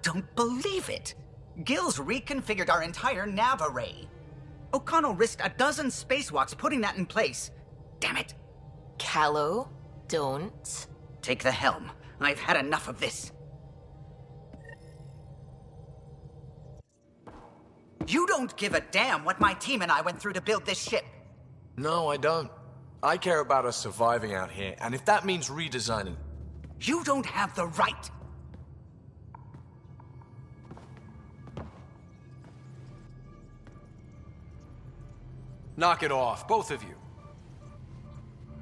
don't believe it. Gills reconfigured our entire nav array. O'Connell risked a dozen spacewalks putting that in place. Damn it. Callow, don't. Take the helm. I've had enough of this. You don't give a damn what my team and I went through to build this ship. No, I don't. I care about us surviving out here, and if that means redesigning... You don't have the right. Knock it off, both of you.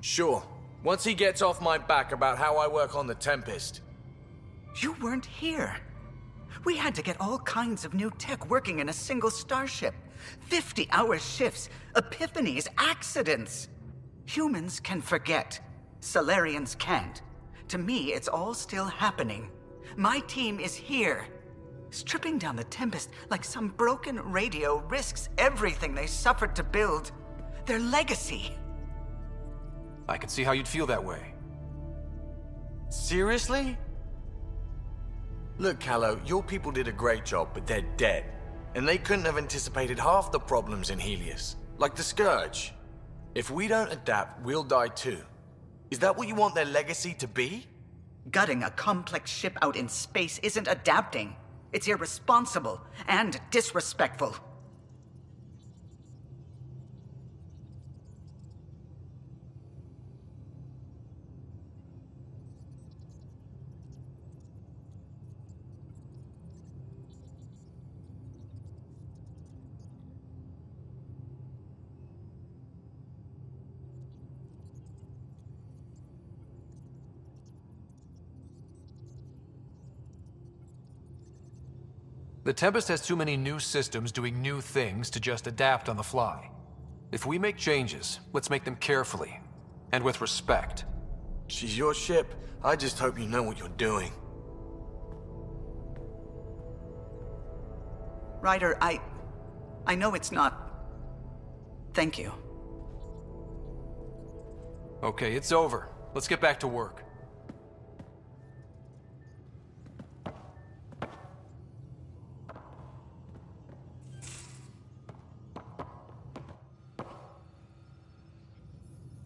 Sure. Once he gets off my back about how I work on the Tempest. You weren't here. We had to get all kinds of new tech working in a single starship. 50-hour shifts, epiphanies, accidents. Humans can forget. Solarians can't. To me, it's all still happening. My team is here. Stripping down the Tempest like some broken radio risks everything they suffered to build. Their legacy. I can see how you'd feel that way. Seriously? Look, Callow, your people did a great job, but they're dead. And they couldn't have anticipated half the problems in Helios. Like the Scourge. If we don't adapt, we'll die too. Is that what you want their legacy to be? Gutting a complex ship out in space isn't adapting. It's irresponsible and disrespectful. The Tempest has too many new systems doing new things to just adapt on the fly. If we make changes, let's make them carefully and with respect. She's your ship. I just hope you know what you're doing. Ryder, I know it's not... Thank you. Okay, it's over. Let's get back to work.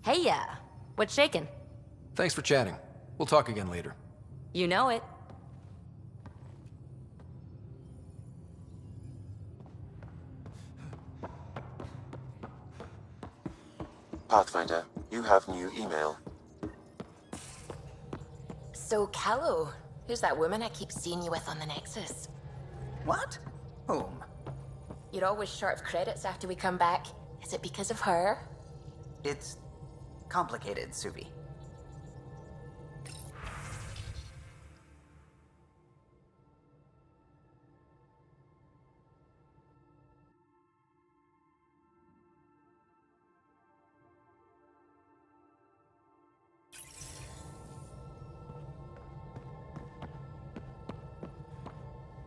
Hey, what's shaking? Thanks for chatting. We'll talk again later. You know it. Pathfinder, you have new email. So, Callow, who's that woman I keep seeing you with on the Nexus? What? Whom? You're always short of credits after we come back. Is it because of her? It's complicated, Suvi.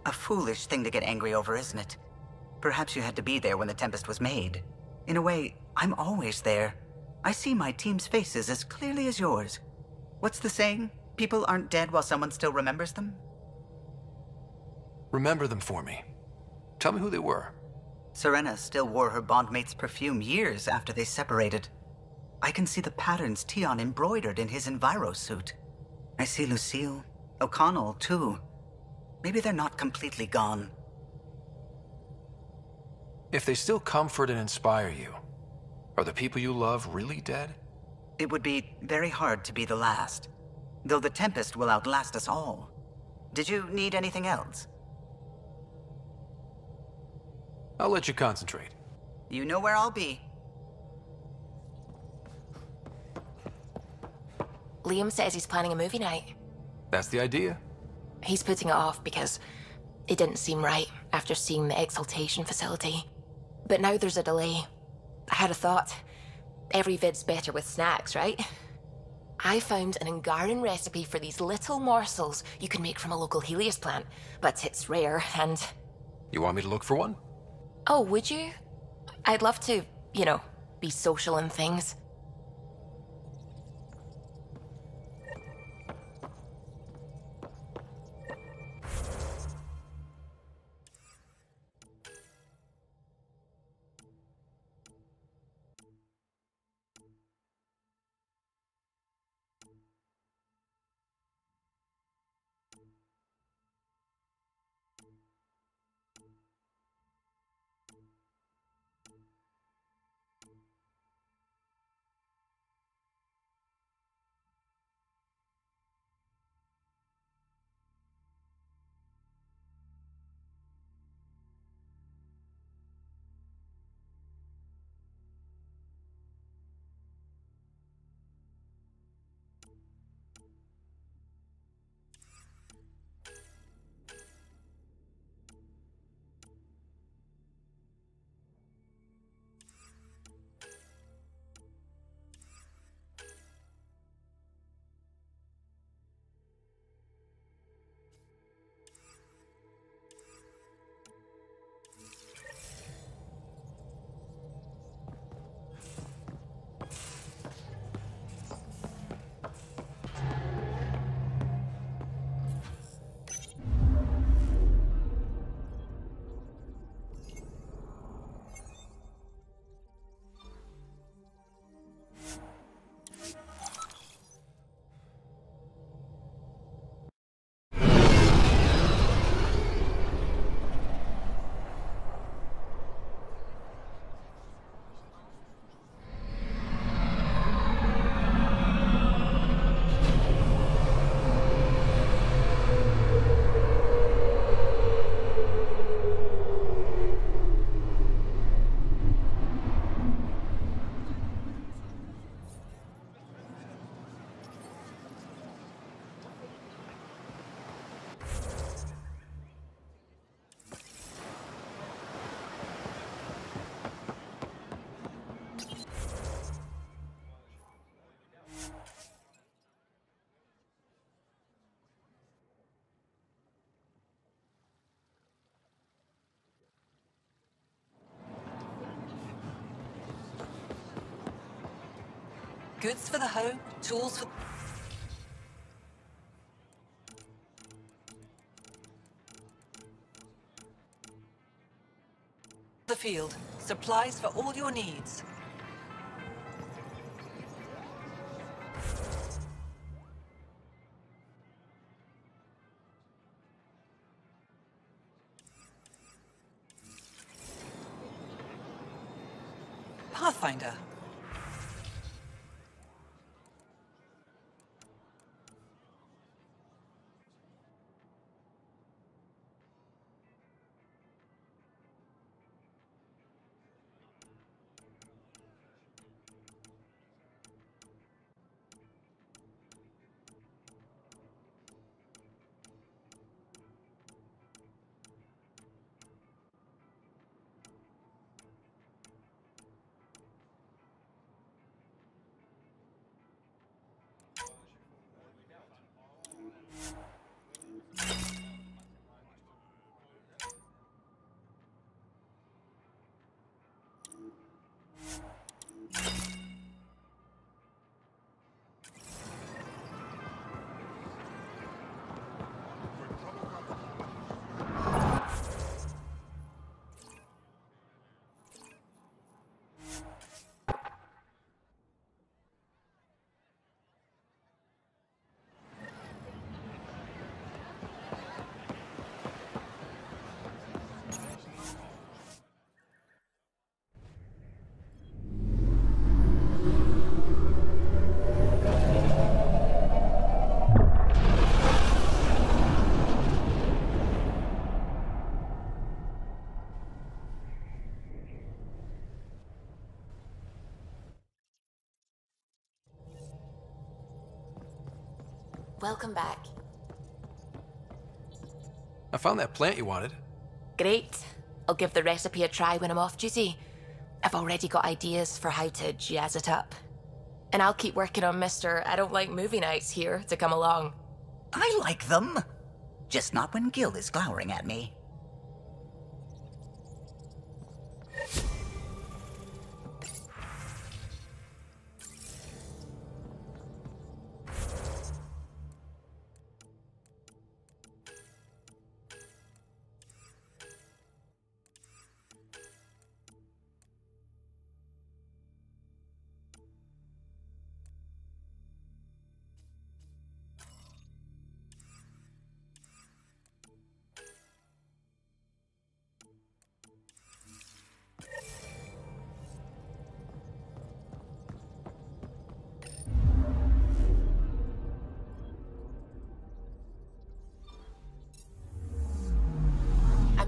A foolish thing to get angry over, isn't it? Perhaps you had to be there when the Tempest was made. In a way, I'm always there. I see my team's faces as clearly as yours. What's the saying? People aren't dead while someone still remembers them? Remember them for me. Tell me who they were. Serena still wore her bondmate's perfume years after they separated. I can see the patterns Tion embroidered in his Enviro suit. I see Lucille, O'Connell, too. Maybe they're not completely gone. If they still comfort and inspire you, are the people you love really dead? It would be very hard to be the last, though the Tempest will outlast us all. Did you need anything else? I'll let you concentrate. You know where I'll be. Liam says he's planning a movie night. That's the idea. He's putting it off because it didn't seem right after seeing the exaltation facility. But now there's a delay. I had a thought. Every vid's better with snacks, right? I found an Angaran recipe for these little morsels you can make from a local Helios plant, but it's rare and... You want me to look for one? Oh, would you? I'd love to, you know, be social and things. Goods for the home, tools for... the field. Supplies for all your needs. Pathfinder. Welcome back. I found that plant you wanted. Great. I'll give the recipe a try when I'm off duty. I've already got ideas for how to jazz it up. And I'll keep working on Mr. I don't like movie nights here to come along. I like them. Just not when Gil is glowering at me.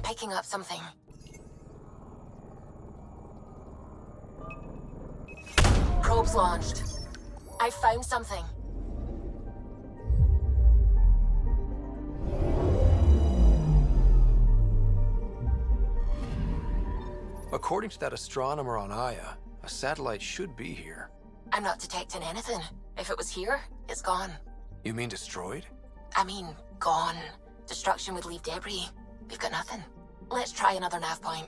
Picking up something. Probes launched. I found something. According to that astronomer on Aya, a satellite should be here. I'm not detecting anything. If it was here, it's gone. You mean destroyed? I mean, gone. Destruction would leave debris. We've got nothing. Let's try another nav point.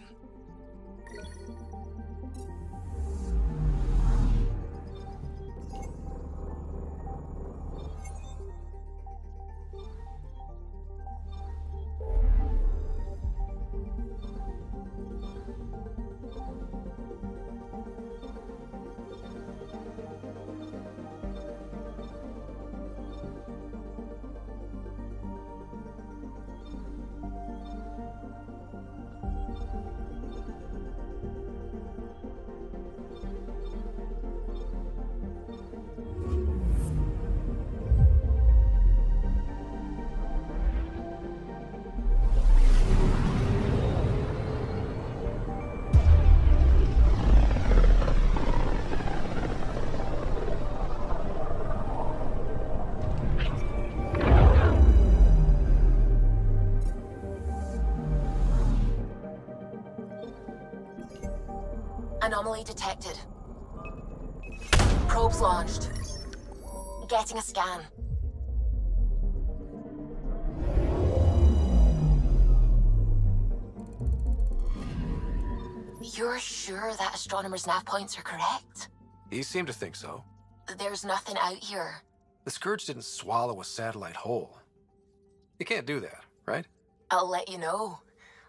Anomaly detected. Probes launched. Getting a scan. You're sure that astronomer's nav points are correct? He seemed to think so. There's nothing out here. The Scourge didn't swallow a satellite whole. You can't do that, right? I'll let you know.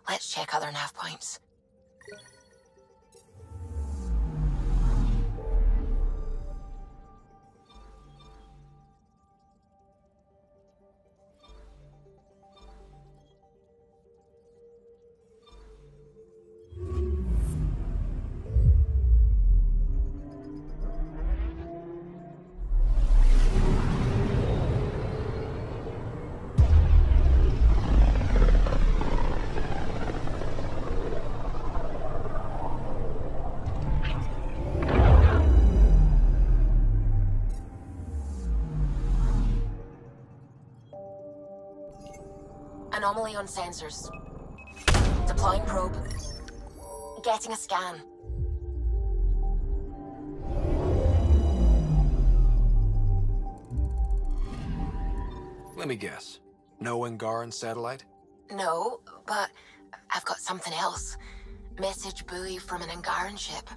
Let's check other nav points. Anomaly on sensors. Deploying probe. Getting a scan. Let me guess. No Angaran satellite? No, but I've got something else. Message buoy from an Angaran ship.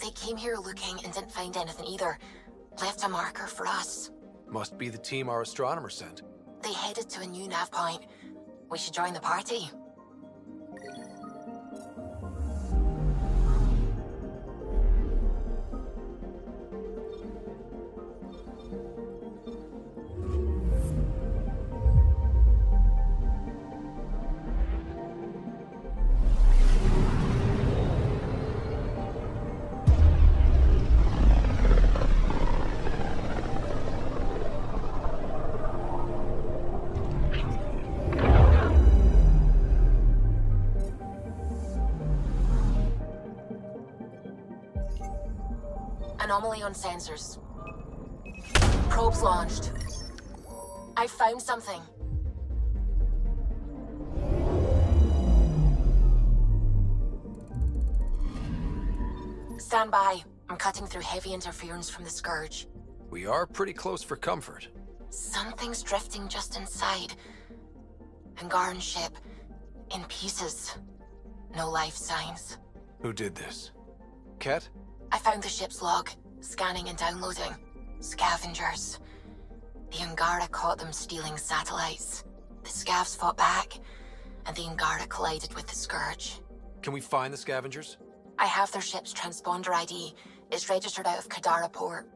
They came here looking and didn't find anything either. Left a marker for us. Must be the team our astronomer sent. They headed to a new nav point. We should join the party. Anomaly on sensors. Probes launched. I found something. Stand by. I'm cutting through heavy interference from the Scourge. We are pretty close for comfort. Something's drifting just inside. Angaran ship. In pieces. No life signs. Who did this? Ket? I found the ship's log. Scanning and downloading. Scavengers. The Angara caught them stealing satellites. The Scavs fought back, and the Angara collided with the Scourge. Can we find the scavengers? I have their ship's transponder ID. It's registered out of Kadara port.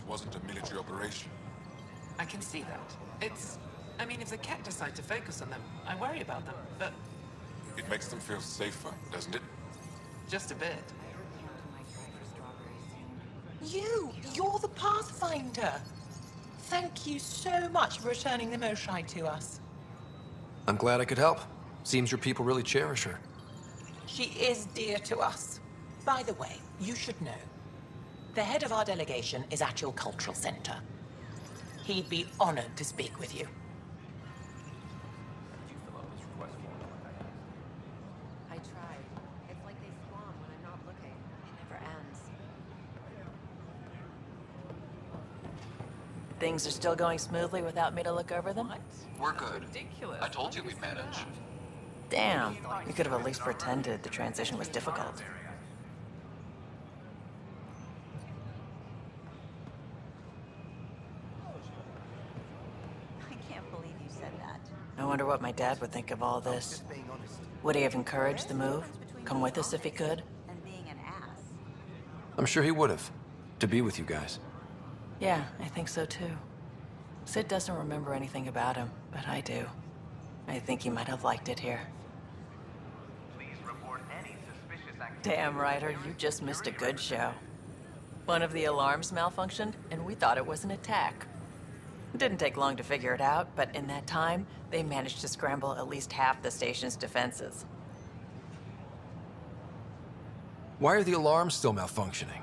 Wasn't a military operation. I can see that. I mean, if the Ket decide to focus on them, I worry about them, but... It makes them feel safer, doesn't it? Just a bit. You're the Pathfinder. Thank you so much for returning the Moshai to us. I'm glad I could help. Seems your people really cherish her. She is dear to us. By the way, you should know. The head of our delegation is at your cultural center. He'd be honored to speak with you. I tried. It's like they spawn when I'm not looking. It never ends. Things are still going smoothly without me to look over them? We're good. I told you we'd manage. Damn. You could have at least pretended the transition was difficult. I can't believe you said that. I wonder what my dad would think of all this. Would he have encouraged the move? Come with us if he could? And being an ass. I'm sure he would have. To be with you guys. Yeah, I think so too. Sid doesn't remember anything about him, but I do. I think he might have liked it here. Damn, Ryder, you just missed a good show. One of the alarms malfunctioned, and we thought it was an attack. It didn't take long to figure it out, but in that time, they managed to scramble at least half the station's defenses. Why are the alarms still malfunctioning?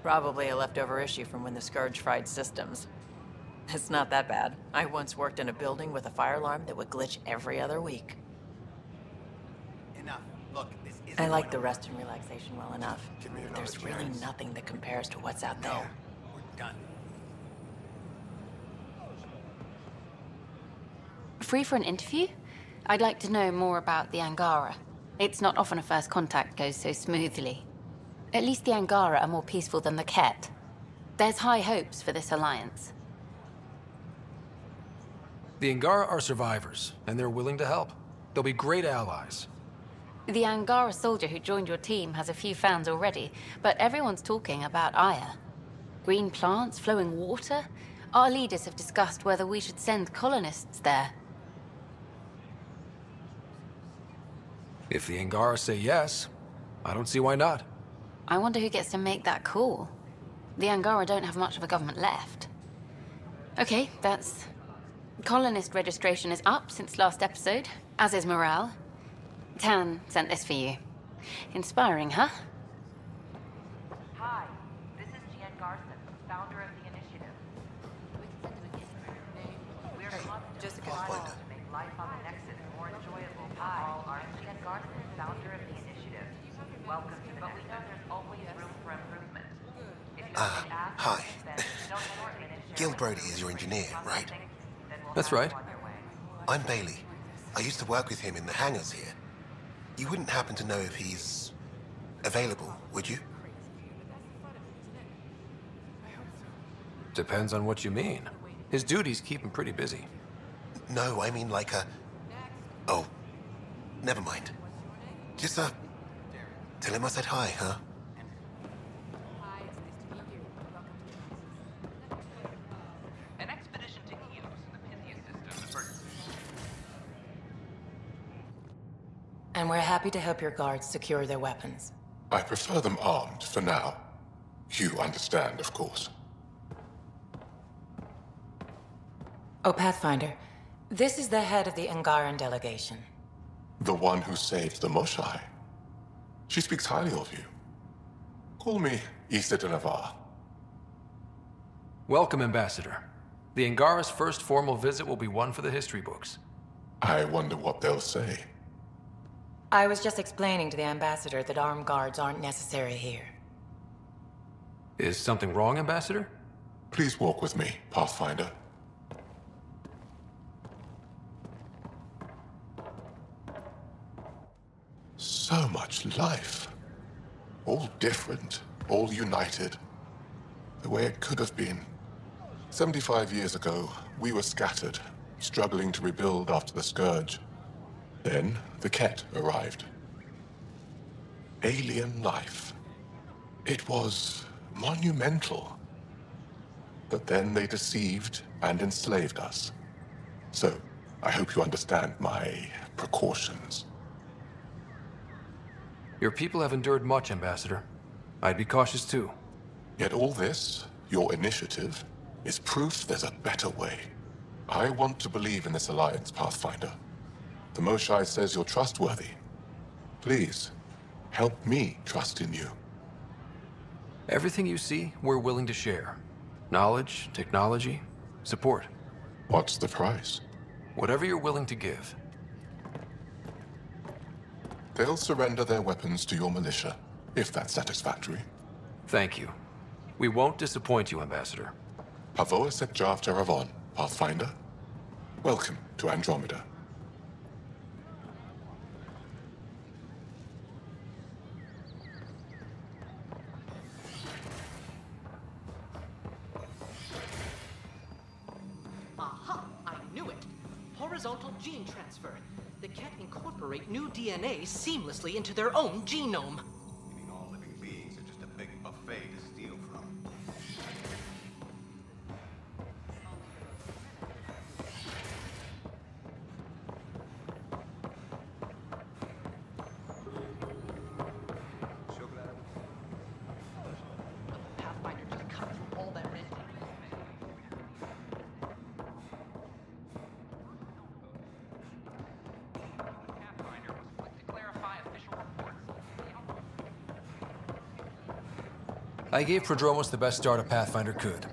Probably a leftover issue from when the Scourge fried systems. It's not that bad. I once worked in a building with a fire alarm that would glitch every other week. Enough. Look, this isn't I like the rest and relaxation well enough. Give me another There's really chance. nothing that compares to what's out No, there. we're done. Free for an interview? I'd like to know more about the Angara. It's not often a first contact goes so smoothly. At least the Angara are more peaceful than the Ket. There's high hopes for this alliance. The Angara are survivors, and they're willing to help. They'll be great allies. The Angara soldier who joined your team has a few fans already, but everyone's talking about Aya. Green plants, flowing water? Our leaders have discussed whether we should send colonists there. If the Angara say yes, I don't see why not. I wonder who gets to make that call. The Angara don't have much of a government left. Okay, that's... Colonist registration is up since last episode, as is morale. Tan sent this for you. Inspiring, huh? Hi, this is Jan Garson, founder of the initiative. We're just to make life on the Nexus more enjoyable. Hi, I'm Jan Garson, founder of the initiative. Welcome to the Nexus. We know there's always room for improvement. If you Hi. Gil Brody is your engineer, right? That's right. I'm Bailey. I used to work with him in the hangars here. You wouldn't happen to know if he's available, would you? Depends on what you mean. His duties keep him pretty busy. No, I mean like a... Oh, never mind. Just, tell him I said hi, huh? An expedition to Eos in the Pythia system. And we're happy to help your guards secure their weapons. I prefer them armed for now. You understand, of course. Oh, Pathfinder, this is the head of the Angaran delegation. The one who saved the Moshai. She speaks highly of you. Call me Issa de Navarre. Welcome, Ambassador. The Angara's first formal visit will be one for the history books. I wonder what they'll say. I was just explaining to the ambassador that armed guards aren't necessary here. Is something wrong, Ambassador? Please walk with me, Pathfinder. So much life. All different, all united. The way it could have been. 75 years ago, we were scattered, struggling to rebuild after the Scourge. Then, the Ket arrived. Alien life. It was monumental. But then they deceived and enslaved us. So, I hope you understand my precautions. Your people have endured much, Ambassador. I'd be cautious too. Yet all this, your initiative, is proof there's a better way. I want to believe in this alliance, Pathfinder. The Moshae says you're trustworthy. Please, help me trust in you. Everything you see, we're willing to share. Knowledge, technology, support. What's the price? Whatever you're willing to give. They'll surrender their weapons to your militia, if that's satisfactory. Thank you. We won't disappoint you, Ambassador. Pavoa Sek Jav Teravon, Pathfinder. Welcome to Andromeda. Aha! I knew it! Horizontal gene transfer. The Ket incorporate new DNA seamlessly into their own genome. You mean all living beings are just a big buffet to steal from? Pathfinder just cut through all that red tape. I gave Prodromos the best start a Pathfinder could.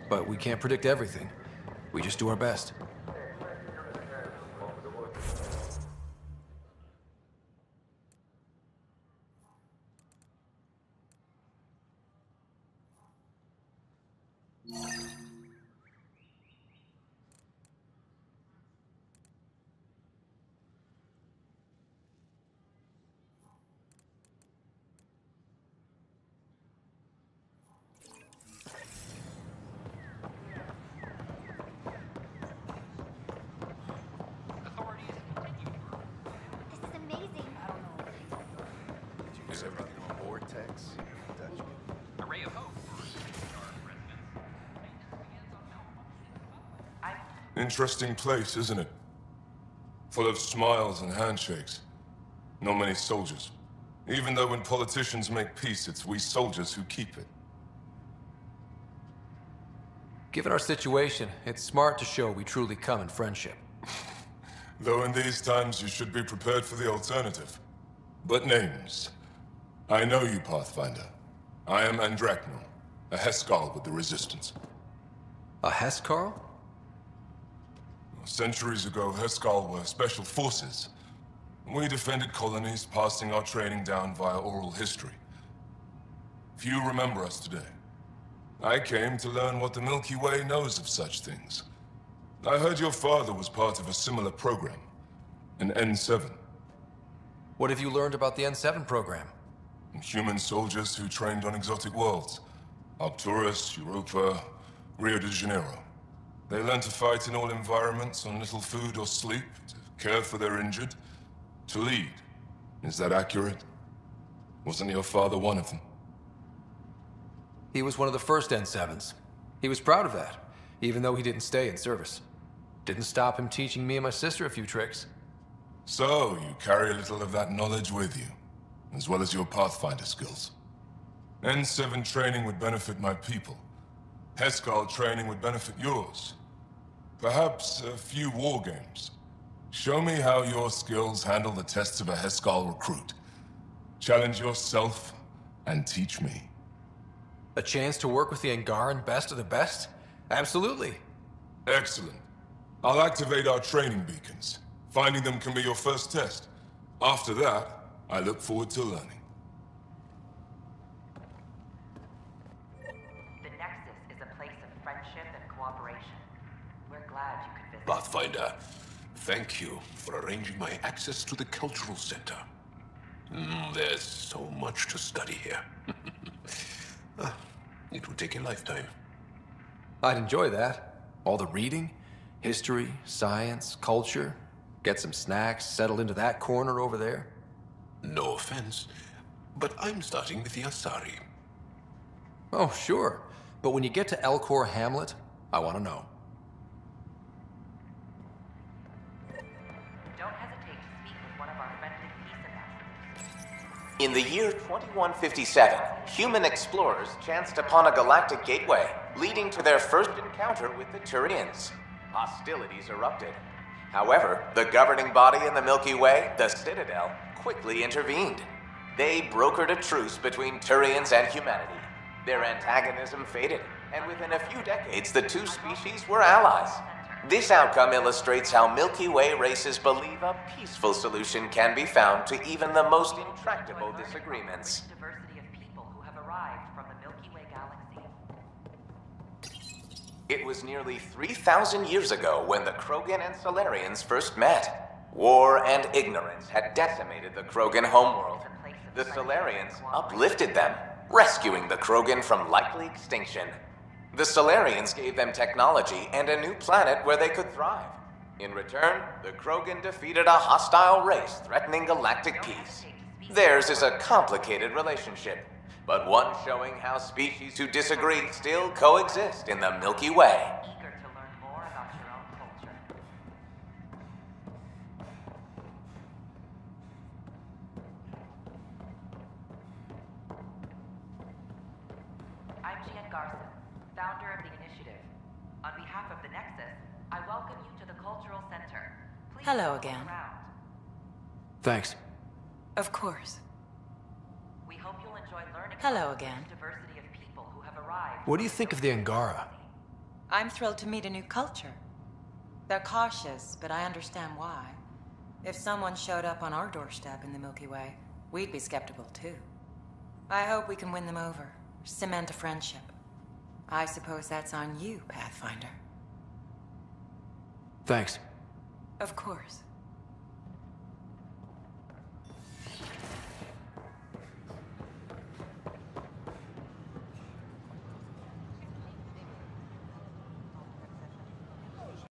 But we can't predict everything. We just do our best. Is everything on board, Tex? Array of hope. Interesting place, isn't it? Full of smiles and handshakes. Not many soldiers. Even though when politicians make peace, it's we soldiers who keep it. Given our situation, it's smart to show we truly come in friendship. Though in these times you should be prepared for the alternative. But names. I know you, Pathfinder. I am Andraknor, a Heskal with the Resistance. A Heskal? Centuries ago, Heskal were special forces. We defended colonies, passing our training down via oral history. Few remember us today. I came to learn what the Milky Way knows of such things. I heard your father was part of a similar program, an N7. What have you learned about the N7 program? Human soldiers who trained on exotic worlds. Arcturus, Europa, Rio de Janeiro. They learn to fight in all environments on little food or sleep, to care for their injured, to lead. Is that accurate? Wasn't your father one of them? He was one of the first N7s. He was proud of that, even though he didn't stay in service. Didn't stop him teaching me and my sister a few tricks. So, you carry a little of that knowledge with you, as well as your Pathfinder skills. N7 training would benefit my people. Heskal training would benefit yours. Perhaps a few war games. Show me how your skills handle the tests of a Heskal recruit. Challenge yourself and teach me. A chance to work with the Angaran best of the best? Absolutely. Excellent. I'll activate our training beacons. Finding them can be your first test. After that, I look forward to learning. The Nexus is a place of friendship and cooperation. We're glad you could visit. Pathfinder, thank you for arranging my access to the cultural center. There's so much to study here. It would take a lifetime. I'd enjoy that. All the reading, history, science, culture. Get some snacks, settled into that corner over there. No offense, but I'm starting with the Asari. Oh, sure. But when you get to Elcor Hamlet, I want to know. Don't hesitate to speak with one of our friendly peace ambassadors. In the year 2157, human explorers chanced upon a galactic gateway, leading to their first encounter with the Turians. Hostilities erupted. However, the governing body in the Milky Way, the Citadel, quickly intervened. They brokered a truce between Turians and humanity. Their antagonism faded, and within a few decades, the two species were allies. This outcome illustrates how Milky Way races believe a peaceful solution can be found to even the most intractable disagreements. Diversity of people who have arrived from the Milky Way galaxy. It was nearly 3,000 years ago when the Krogan and Solarians first met. War and ignorance had decimated the Krogan homeworld. The Solarians uplifted them, rescuing the Krogan from likely extinction. The Solarians gave them technology and a new planet where they could thrive. In return, the Krogan defeated a hostile race threatening galactic peace. Theirs is a complicated relationship, but one showing how species who disagree still coexist in the Milky Way. Eager to learn more about your own culture. I'm Gian Garson, founder of the initiative. On behalf of the Nexus, I welcome you to the Cultural Center. Please Hello look again. around. Thanks. Of course. We hope you'll enjoy learning Hello about the again. diversity of people who have arrived. What do you think of the Angara? I'm thrilled to meet a new culture. They're cautious, but I understand why. If someone showed up on our doorstep in the Milky Way, we'd be skeptical too. I hope we can win them over, cement a friendship. I suppose that's on you, Pathfinder. Thanks. Of course.